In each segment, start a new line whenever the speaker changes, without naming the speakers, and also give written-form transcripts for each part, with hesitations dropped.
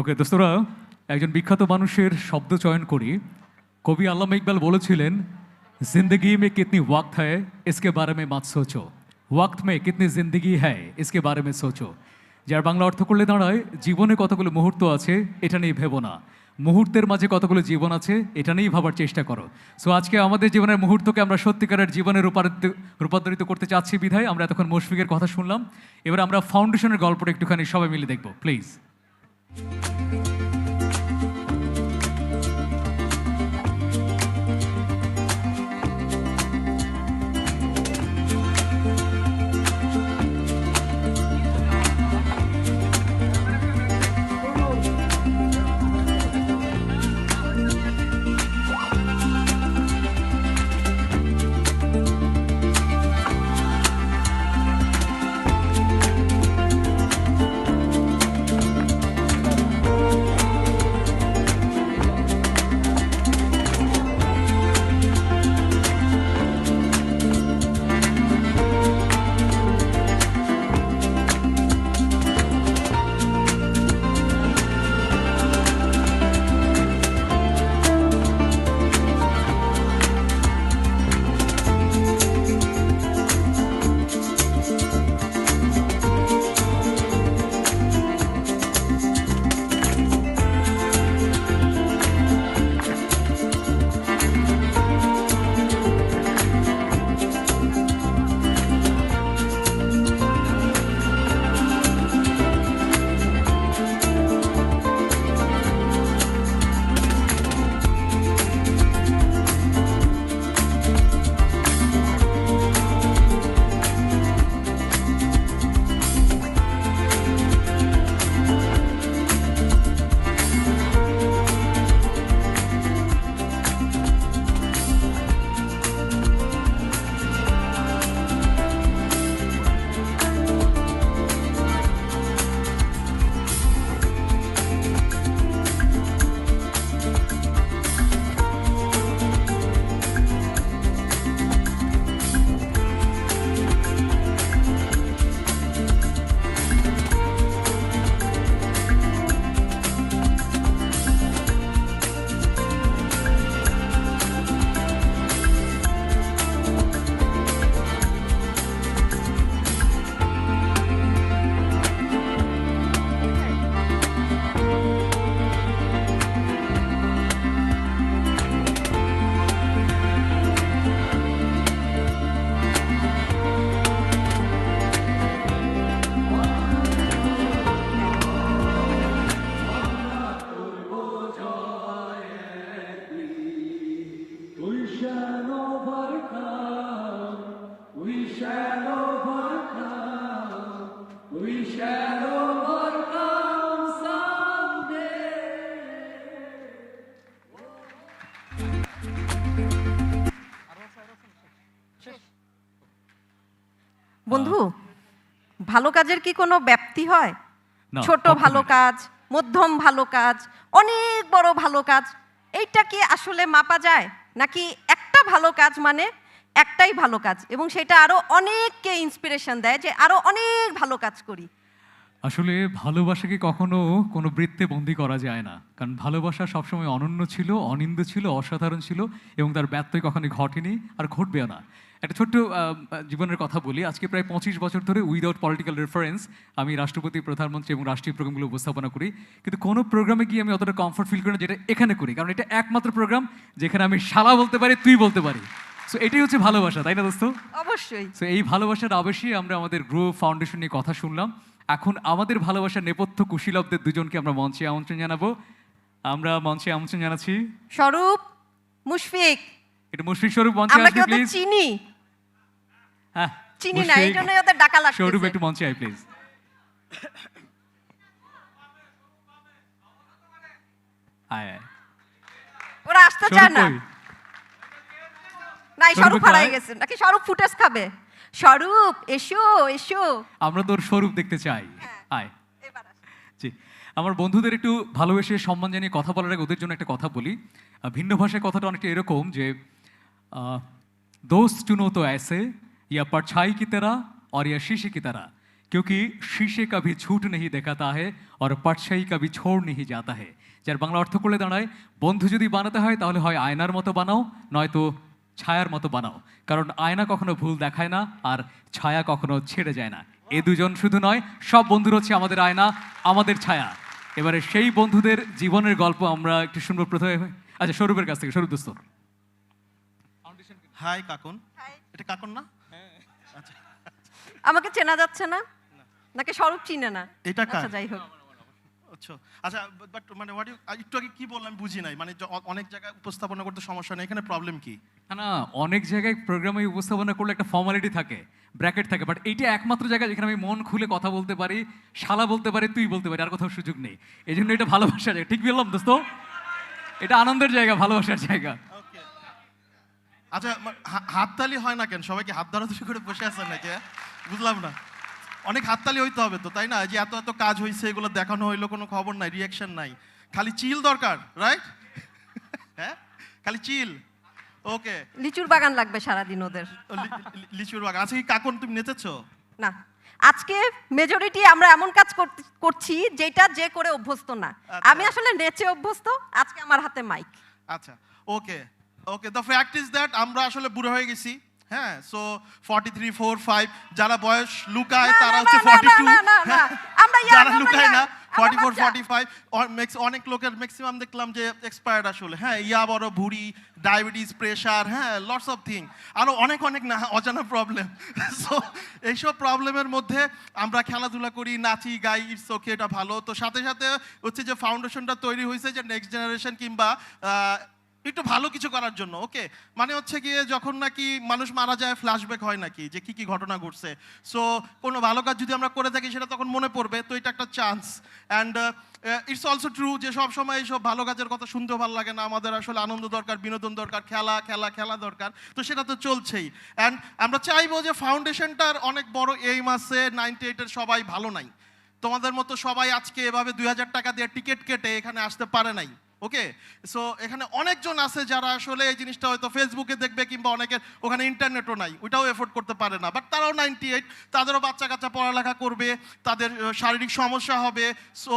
ওকে দোস্তরা, একজন বিখ্যাত মানুষের শব্দ চয়ন করি। কবি আল্লামা ইকবাল বলেছিলেন, जिंदगी में कितनी वक्त है इसके बारे में मत सोचो, वक्त में कितनी जिंदगी है इसके बारे में सोचो। যার বাংলা অর্থ করলে দাঁড়ায়, জীবনে কতগুলো মুহূর্ত আছে এটা নিয়ে ভেবো না, মুহূর্তের মাঝে কতগুলো জীবন আছে এটা নিয়েই ভাবার চেষ্টা করো। সো আজকে আমাদের জীবনের মুহূর্তকে আমরা সত্যিকারের জীবনে রূপান্তরিত করতে চাচ্ছি বিধায় আমরা এতক্ষণ মুশফিকের কথা শুনলাম। এবার আমরা ফাউন্ডেশনের গল্পটা একটুখানি সবাই মিলে দেখবো প্লিজ।
বন্ধু, ভালো কাজের কি কোনো ব্যাপ্তি হয়?
না,
ছোট
কখনোই
ভালো
না।
কাজ, মধ্যম ভালো কাজ, অনেক বড় ভালো কাজ, এইটা কি আসলে মাপা যায়? নাকি একটা ভালো কাজ মানে একটাই ভালো কাজ এবং সেটা আরো অনেককে ইন্সপিরেশন দেয় যে আরো অনেক ভালো কাজ করি?
আসলে ভালোবাসাকে কখনো কোনো বৃত্তে বন্দি করা যায় না, কারণ ভালোবাসা সবসময় অনন্য ছিল, অনিন্দ ছিল, অসাধারণ ছিল এবং তার ব্যত্যয় কখনোই ঘটেনি আর ঘটবেও না। একটা ছোট্ট জীবনের কথা বলি। আজকে প্রায় 25 বছর ধরে উইদাউট পলিটিক্যাল রেফারেন্স আমি রাষ্ট্রপতি, প্রধানমন্ত্রী এবং রাষ্ট্রীয় প্রোগ্রামগুলো উপস্থাপনা করি, কিন্তু কোনো প্রোগ্রামে গিয়ে আমি অতটা কমফর্ট ফিল করি না যেটা এখানে করি, কারণ এটা একমাত্র প্রোগ্রাম যেখানে আমি শালা বলতে পারি, তুই বলতে পারি। সো এটাই হচ্ছে ভালোবাসা, তাই না দোস্ত?
অবশ্যই।
সো এই ভালোবাসার আবেশে আমরা আমাদের গ্রো ফাউন্ডেশন নিয়ে কথা শুনলাম। এখন আমাদের ভালোবাসার নেপথ্য কুশীলবদের দুজনকে আমরা মঞ্চে আমন্ত্রণ জানাবো। আমরা মঞ্চে আমন্ত্রণ জানাচ্ছি
স্বরূপ, মুশফিক।
এটা মুশফিক স্বরূপ মঞ্চে
আমরা কি
আসবে
ওদের
প্লিজ।
চিনি?
হ্যাঁ,
চিনি না, এই জন্যই ওদের ডাকা লাগছে।
স্বরূপ একটু মঞ্চে আয় প্লিজ। আয় আয়।
ওরা আসতে
স্বরূপ
চায় না।
কই?
নাই,
স্বরূপ
স্বরূপ
একটু
হারাই
আয়।
গেছে নাকি স্বরূপ ফুটেজ খাবে? স্বরূপ এসো এসো।
আমরা তোর স্বরূপ দেখতে চাই। আয়।
এবার আসো।
জি, আমার বন্ধুদের একটু ভালোবেসে সম্মান জানিয়ে কথা বলার আগে ওদের জন্য একটা কথা বলি। ভিন্ন ভাষায় কথাটা অনেকটা এরকম যে दोस्त चुनो तो ऐसे या परछाई की तरह और या शीशे की तरह क्योंकि शीशे कभी झूठ नहीं देखाता है और परछाई कभी छोड़ नहीं जाता है। যার বাংলা অর্থ করলে দাঁড়ায়, বন্ধু যদি বানাতে হয় তাহলে হয় আয়নার মতো বানাও, নয়তো ছায়ার মতো বানাও। কারণ আয়না কখনো ভুল দেখায় না, আর ছায়া কখনো ছেড়ে যায় না। এ দুজন শুধু নয়, সব বন্ধুর হচ্ছে আমাদের আয়না, আমাদের ছায়া। এবারে সেই বন্ধুদের জীবনের গল্প আমরা একটু শুনবো প্রথমে। আচ্ছা, স্বরূপের কাছ থেকে। স্বরূপ দোস্ত।
হাই কাকুন। এটা কাকুন না? আচ্ছা,
আমাকে চেনা যাচ্ছে না, নাকি স্বরূপ চিনে না?
এটা কার?
আচ্ছা, যাই হোক।
আচ্ছা আচ্ছা, বাট মানে হোয়াট ইউ একটু আগে কি বললাম বুঝি নাই, মানে অনেক জায়গায় উপস্থাপনা করতে সমস্যা নেই, এখানে প্রবলেম কি?
না, অনেক জায়গায় প্রোগ্রামে উপস্থাপনা করলে একটা ফর্মালিটি থাকে, ব্র্যাকেট থাকে, বাট এইটা একমাত্র জায়গা যেখানে আমি মন খুলে কথা বলতে পারি, শালা বলতে পারি, তুই বলতে পারি, আর কোথাও সুযোগ নেই। এই জন্য এটা ভালোবাসার জায়গা। ঠিক বললাম দোস্ত? এটা আনন্দের জায়গা, ভালোবাসার জায়গা।
ওকে, আচ্ছা, হাততালি হয় না কেন? সবাইকে হাত ধরাধরি করে বসে আছেন নাকি? বুঝলাম না। অনেক হাততালি হইতে হবে তো, তাই না? যে এত এত কাজ হয়েছে, এগুলো দেখানো হইলো, কোনো খবর নাই, রিয়াকশন নাই, খালি চিল দরকার, রাইট? হ্যাঁ, খালি চিল। ওকে,
লিচুর বাগান লাগবে সারাদিন ওদের।
লিচুর বাগান। আচ্ছা, কি কাকুন তুমি নেচেছো?
না, আজকে মেজরিটি আমরা এমন কাজ করছি যেটা যে করে অভ্যস্ত না।
আচ্ছা।
আমি আসলে নেচে অভ্যস্ত, আজকে আমার হাতে মাইক।
আচ্ছা, ওকে ওকে, দ্য ফ্যাক্ট ইজ দ্যাট আমরা আসলে বুড়ো হয়ে গেছি। হ্যাঁ, সো 43, 4, 5 যারা বয়স লুকায় তারা হচ্ছে 42, যারা লুকায় না 44, 45 অনেক লোকের ম্যাক্সিমাম দেখলাম যে এক্সপায়ার্ড আসলে। হ্যাঁ, ইয়া বড় ভুঁড়ি, ডায়াবেটিস, প্রেশার, হ্যাঁ, লটস অফ থিং, আরও অনেক অনেক না অজানা প্রবলেম। সো এইসব প্রবলেমের মধ্যে আমরা খেলাধুলা করি, নাচি, গাই, ইটস ওকে, এটা ভালো। তো সাথে সাথে হচ্ছে যে ফাউন্ডেশনটা তৈরি হয়েছে যে নেক্সট জেনারেশন কিংবা একটু ভালো কিছু করার জন্য। ওকে, মানে হচ্ছে গিয়ে যখন নাকি মানুষ মারা যায়, ফ্ল্যাশব্যাক হয় নাকি যে কি কি ঘটনা ঘটছে। সো কোনো ভালো কাজ যদি আমরা করে থাকি সেটা তখন মনে পড়বে, তো এটা একটা chance. And it's also true যে সব সময় এইসব ভালো কাজের কথা শুনতেও ভালো লাগে না, আমাদের আসলে আনন্দ দরকার, বিনোদন দরকার, খেলা খেলা খেলা দরকার। তো সেটা তো চলছেই। অ্যান্ড আমরা চাইবো যে ফাউন্ডেশনটার অনেক বড় এইম আছে, 98-এর সবাই ভালো নাই, তোমাদের মতো সবাই আজকে এভাবে 2000 টাকা দিয়ে টিকিট কেটে এখানে আসতে পারে নাই। ওকে, সো এখানে অনেকজন আছে যারা আসলে এই জিনিসটা হয়তো ফেসবুকে দেখবে, কিংবা অনেকের ওখানে ইন্টারনেটও নাই, ওইটাও এফোর্ড করতে পারে না, বাট তারাও 98, তাদেরও বাচ্চা কাচ্চা পড়ালেখা করবে, তাদের শারীরিক সমস্যা হবে। সো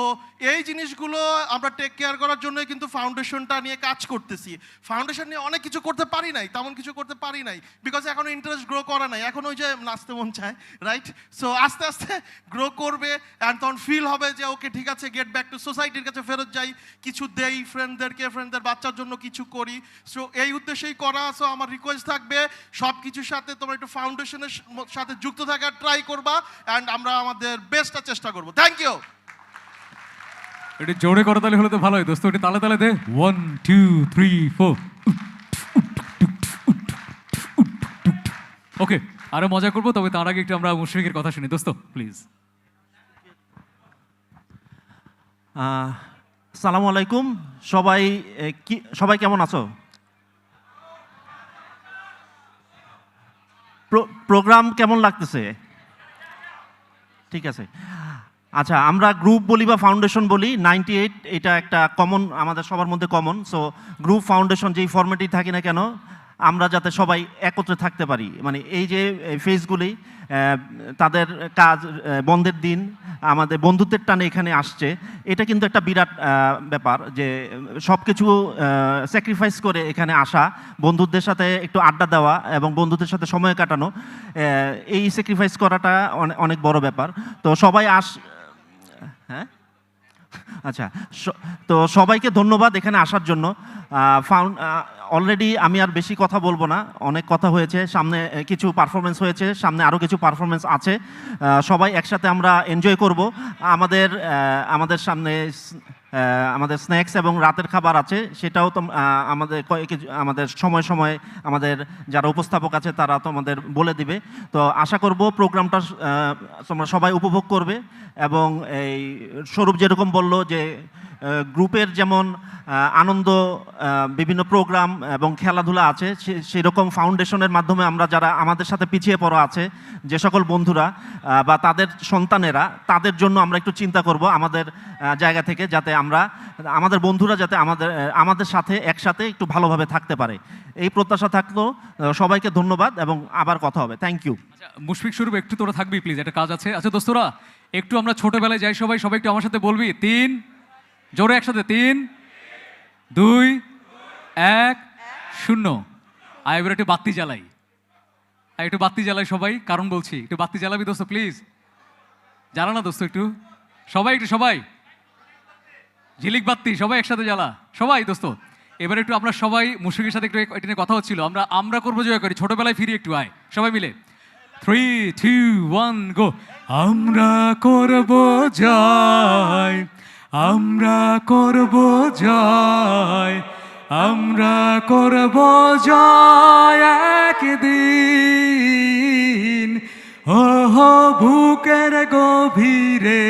এই জিনিসগুলো আমরা টেক কেয়ার করার জন্যই কিন্তু ফাউন্ডেশনটা নিয়ে কাজ করতেছি। ফাউন্ডেশন নিয়ে অনেক কিছু করতে পারি নাই, তেমন কিছু করতে পারি নাই, বিকজ এখনো ইন্টারেস্ট গ্রো করা নাই, এখন ওই যে নাচতে মন চায়, রাইট? সো আস্তে আস্তে গ্রো করবে, অ্যান্ড তখন ফিল হবে যে ওকে ঠিক আছে, গেট ব্যাক টু সোসাইটির কাছে ফেরত যাই, কিছু দেই ফ্রেন্ডদের বাচ্চার জন্য কিছু করি। সো এই উদ্দেশ্যেই করা। সো আমার রিকোয়েস্ট থাকবে সব কিছুর সাথে তোমরা একটু ফাউন্ডেশনের সাথে যুক্ত থাকার ট্রাই করবা, অ্যান্ড আমরা আমাদের বেস্টটা চেষ্টা করবো। Thank you.
এটা জোরে করে তালে হলে তো ভালো হয় দোস্ত। এটা তালে তালে দে। 1 2 3 4। ওকে, আরো মজা করবো, তবে তার আগে একটু আমরা মুশফিকের কথা শুনি দোস্ত, প্লিজ।
আসসালামু আলাইকুম সবাই। সবাই কেমন আছো? প্রোগ্রাম কেমন লাগতেছে? ঠিক আছে। আচ্ছা, আমরা গ্রুপ বলি বা ফাউন্ডেশন বলি, 98 এটা একটা কমন, আমাদের সবার মধ্যে কমন। সো গ্রুপ ফাউন্ডেশন যেই ফরম্যাটেই থাকি না কেন, আমরা যাতে সবাই একত্রে থাকতে পারি, মানে এই যে ফেসগুলি তাদের কাজ বন্ধের দিন আমাদের বন্ধুত্বের টানে এখানে আসছে, এটা কিন্তু একটা বিরাট ব্যাপার যে সব কিছু স্যাক্রিফাইস করে এখানে আসা, বন্ধুদের সাথে একটু আড্ডা দেওয়া এবং বন্ধুদের সাথে সময় কাটানো, এই স্যাক্রিফাইস করাটা অনেক বড় ব্যাপার। তো সবাই হ্যাঁ, আচ্ছা, তো সবাইকে ধন্যবাদ এখানে আসার জন্য। অলরেডি আমি আর বেশি কথা বলবো না, অনেক কথা হয়েছে, সামনে কিছু পারফরমেন্স হয়েছে, সামনে আরও কিছু পারফরমেন্স আছে, সবাই একসাথে আমরা এনজয় করব। আমাদের সামনে আমাদের স্ন্যাক্স এবং রাতের খাবার আছে, সেটাও তো আমাদের সময় সময় আমাদের যারা উপস্থাপক আছে তারা তোমাদের বলে দিবে। তো আশা করব প্রোগ্রামটা তোমরা সবাই উপভোগ করবে, এবং এই স্বরূপ যেরকম বলল যে গ্রুপের যেমন আনন্দ, বিভিন্ন প্রোগ্রাম এবং খেলাধুলা আছে, সেরকম ফাউন্ডেশনের মাধ্যমে আমরা যারা আমাদের সাথে পিছিয়ে পড়া আছে, যে সকল বন্ধুরা বা তাদের সন্তানেরা, তাদের জন্য আমরা একটু চিন্তা করব আমাদের জায়গা থেকে, যাতে আমরা আমাদের বন্ধুরা যাতে আমাদের সাথে একসাথে একটু ভালোভাবে থাকতে পারে, এই প্রত্যাশা থাকলো। সবাইকে ধন্যবাদ এবং আবার কথা হবে। Thank you.
আচ্ছা, মুশফিক স্বরূপ একটু তোরা থাকবি প্লিজ, একটা কাজ আছে। আচ্ছা দোস্তরা, একটু আমরা ছোটবেলায় যাই সবাই, সবাই একটু আমার সাথে বলবি 3 জোরে একসাথে 3 2 1 0। আর এবার একটু বাতি জ্বালাই, একটু বাতি জ্বালাই সবাই, কারণ বলছি একটু বাতি জ্বালাবি দোস্ত প্লিজ, জ্বালা না দোস্ত একটু, সবাই একটু, সবাই ঝিলিক বাতি সবাই একসাথে জ্বালা সবাই দোস্ত। এবার একটু আমরা সবাই মুশফিকের সাথে একটু এটা নিয়ে কথা হচ্ছিল, আমরা করবো জয় করি, ছোটবেলায় ফিরি একটু, আয় সবাই মিলে 3 2 1 গো। আমরা করব জয়, আমরা করব জয়, আমরা করব জয় একদিন। ওহো বুকের গভীরে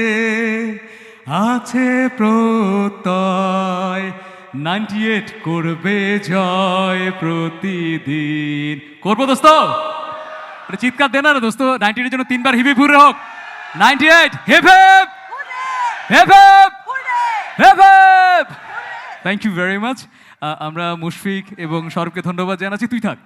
আছে প্রত্যয়, 98 করবে জয় প্রতিদিন। করবো দোস্ত, একটা চিৎকার দে না রে দোস্ত, 98 এর জন্য 3 বার হিপি ফুরে হোক। 98 hip hip hip hip hip hip. Thank you very much. আমরা মুশফিক এবং সৌরভকে ধন্যবাদ জানাচ্ছি। তুই থাক।